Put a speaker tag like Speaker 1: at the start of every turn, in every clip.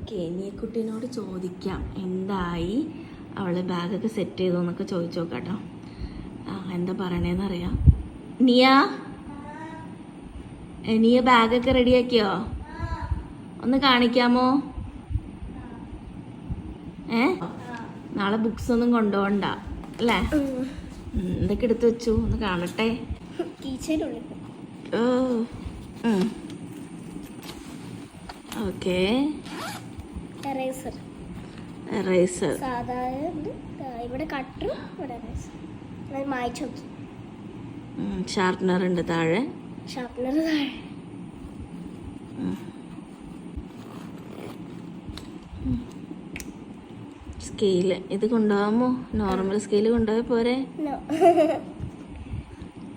Speaker 1: കേനിയക്കുട്ടീനോട് ചോദിക്കാം എന്തായി, അവൾ ബാഗൊക്കെ സെറ്റ് ചെയ്തോ എന്നൊക്കെ ചോദിച്ചു നോക്കാട്ടോ. എന്താ പറയണേന്നറിയാം. നീയ ബാഗൊക്കെ റെഡിയാക്കിയോ? ഒന്ന് കാണിക്കാമോ? നാളെ ബുക്സ് ഒന്നും കൊണ്ടുപോകണ്ട അല്ലേ? എന്തൊക്കെ എടുത്തു വെച്ചു ഒന്ന് കാണട്ടെ. ഓക്കെ, എറേസർ ഷാർപ്നർ ഉണ്ട് താഴെ. സ്കെയില് ഇത് കൊണ്ടുപോകാമോ? നോർമൽ സ്കെയില് കൊണ്ടുപോയാൽ പോരെ?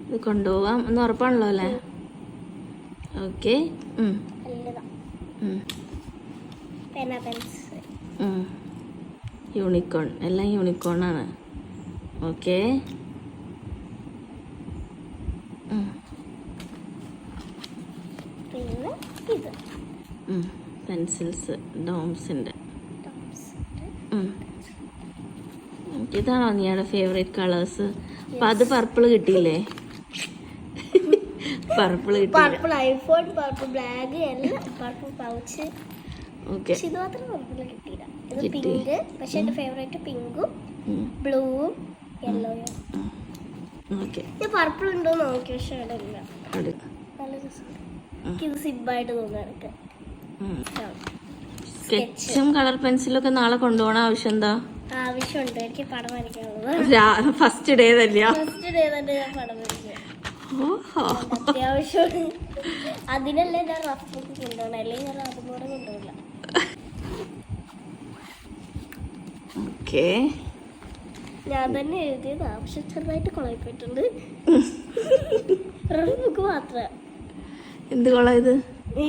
Speaker 1: ഇത് കൊണ്ടുപോകാം എന്ന് ഉറപ്പാണല്ലോ അല്ലേ? ഓക്കെ, യൂണിക്കോൺ, എല്ലാം യൂണിക്കോൺ ആണ്. ഓക്കെ, പെൻസിൽസ് ഡോംസിൻ്റെ. ഇതാണോ നീയുടെ ഫേവറേറ്റ് കളേഴ്സ്? അപ്പൊ അത് പർപ്പിൾ കിട്ടിയില്ലേ? പർപ്പിൾ കിട്ടി. ഓക്കെ,
Speaker 2: പർപ്പിൾ ഉണ്ടോ നോക്കി, പക്ഷെ ഇത് സിബായിട്ട് തോന്നുന്നു.
Speaker 1: സ്കെച്ചും കളർ പെൻസിലും ഒക്കെ നാളെ കൊണ്ടുപോകണ ആവശ്യം എന്താ?
Speaker 2: ആവശ്യമുണ്ട്, എനിക്ക് പടം വരയ്ക്കാനുള്ളത്.
Speaker 1: ഫസ്റ്റ് ഡേ തന്നെയാ?
Speaker 2: ഫസ്റ്റ് ഡേ തന്നെ ഞാൻ പടം വരയ്ക്കുക. അത്യാവശ്യമാണ്, അതിനല്ലേ ഞാൻ റഫ് ബുക്ക് കൊണ്ടുപോകണം, അല്ലെങ്കിൽ ഞാൻ അതും കൂടെ കൊണ്ടുപോകില്ല. ഞാൻ തന്നെ എഴുതിയത് ആവശ്യം ചെറുതായിട്ട് കുളയിപ്പോയിട്ടുണ്ട്. റഫ് ബുക്ക് മാത്രം.
Speaker 1: എന്ത് കൊളായത്?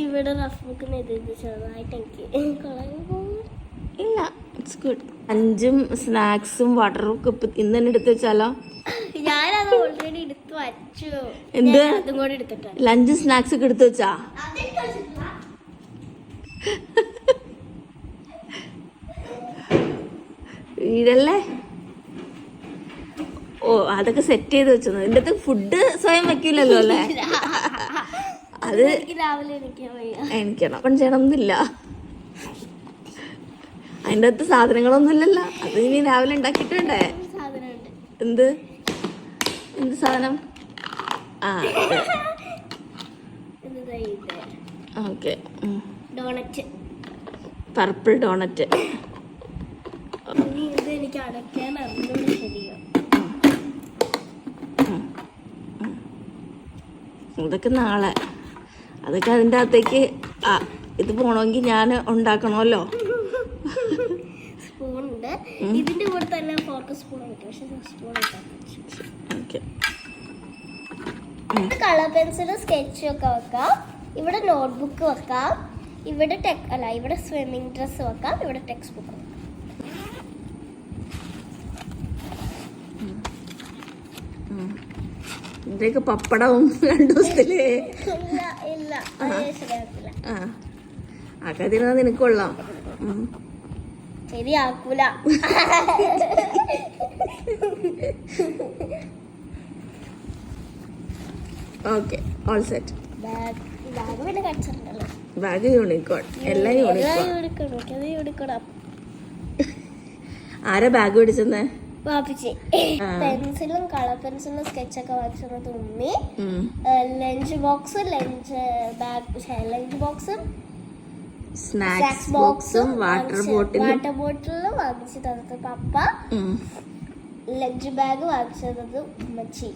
Speaker 2: ഇവിടെ റഫ് ബുക്ക് എഴുതി ചെറുതായിട്ട് എനിക്ക് കുളയിൽ പോകുന്നു.
Speaker 1: ഇല്ല, ഇറ്റ്സ് ഗുഡ്. ലഞ്ചും സ്നാക്സും വാട്ടറും ഒക്കെ ഇന്ന് തന്നെ എടുത്ത് വെച്ചാലോ?
Speaker 2: ഞാനത് ഓൾറെഡി എടുത്തു വച്ചു.
Speaker 1: എന്ത്
Speaker 2: അതും കൂടെ എടുത്തിട്ട്
Speaker 1: ലഞ്ചും സ്നാക്സ് ഒക്കെ എടുത്ത് വെച്ചാ? വീടല്ലേ? ഓ, അതൊക്കെ സെറ്റ് ചെയ്ത് വെച്ചത്. ഇതിൻ്റെ അകത്ത് ഫുഡ് സ്വയം വെക്കില്ലല്ലോ അല്ലേ? അത്
Speaker 2: രാവിലെ
Speaker 1: എണിക്കണം, അപ്പം ചെയ്യണമെന്നില്ല. അതിൻ്റെ അകത്ത് സാധനങ്ങളൊന്നും ഇല്ലല്ലോ, അത് ഇനി രാവിലെ ഉണ്ടാക്കിയിട്ടുണ്ടേ. എന്ത് എന്ത് സാധനം? Okay, purple donut.
Speaker 2: എനിക്ക് അടയ്ക്കാൻ അറിഞ്ഞൂടെ ശരിയോ?
Speaker 1: ഇതൊക്കെ നാളെ, അതൊക്കെ അതിൻ്റെ അകത്തേക്ക് ഇത് പോണമെങ്കിൽ ഞാൻ ഉണ്ടാക്കണമല്ലോ.
Speaker 2: സ്പൂണുണ്ട്, ഇതിന്റെ കൂടെ തന്നെ ഫോർക്ക് സ്പൂൺ കിട്ടും, പക്ഷെ സ്പൂൺ
Speaker 1: ഓക്കെ.
Speaker 2: കളർ പെൻസിലും സ്കെച്ചും ഒക്കെ വെക്കാം. ഇവിടെ നോട്ട്ബുക്ക് വെക്കാം. ഇവിടെ ഇവിടെ സ്വിമ്മിങ് ഡ്രസ്സ് വെക്കാം. ഇവിടെ ടെക്സ്റ്റ് ബുക്ക് വെക്കാം.
Speaker 1: ഇതൊക്കെ പപ്പടവും 2 ദിവസത്തില് ആക്കാതിരുന്നാ നിനക്ക് കൊള്ളാം.
Speaker 2: ശരിയാക്കൂല.
Speaker 1: Okay, all set. Bag unicorn, എല്ലാം യൂണിക്കോൺ. ആരാ ബാഗ് പിടിച്ചെന്നേ?
Speaker 2: പെൻസിലും കളർ പെൻസിലും സ്കെച്ചൊക്കെ വാങ്ങിച്ചത് ഉമ്മി. ലഞ്ച് ബോക്സും സ്നാക്സ് ബോക്സും വാട്ടർ ബോട്ടിലും വാങ്ങിച്ചു തന്നത് പപ്പ. ലഞ്ച് ബാഗ് വാങ്ങിച്ചത് ഉമ്മച്ചി.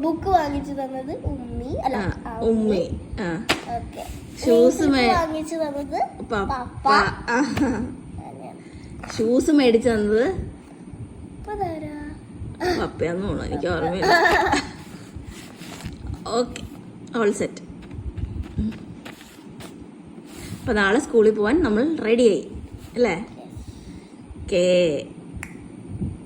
Speaker 2: ബുക്ക് വാങ്ങിച്ചു തന്നത് ഉമ്മി.
Speaker 1: ഉമ്മി.
Speaker 2: ഓക്കെ,
Speaker 1: ഷൂസ്
Speaker 2: വാങ്ങിച്ചു തന്നത് പപ്പ.
Speaker 1: ഷൂസ് മേടിച്ചു തന്നത് പപ്പയാന്ന് തോന്നുന്നു, എനിക്ക് ഓർമ്മയില്ല. Okay, all set. അപ്പൊ നാളെ സ്കൂളിൽ പോവാൻ നമ്മൾ റെഡിയായി അല്ലേ? ഓക്കേ.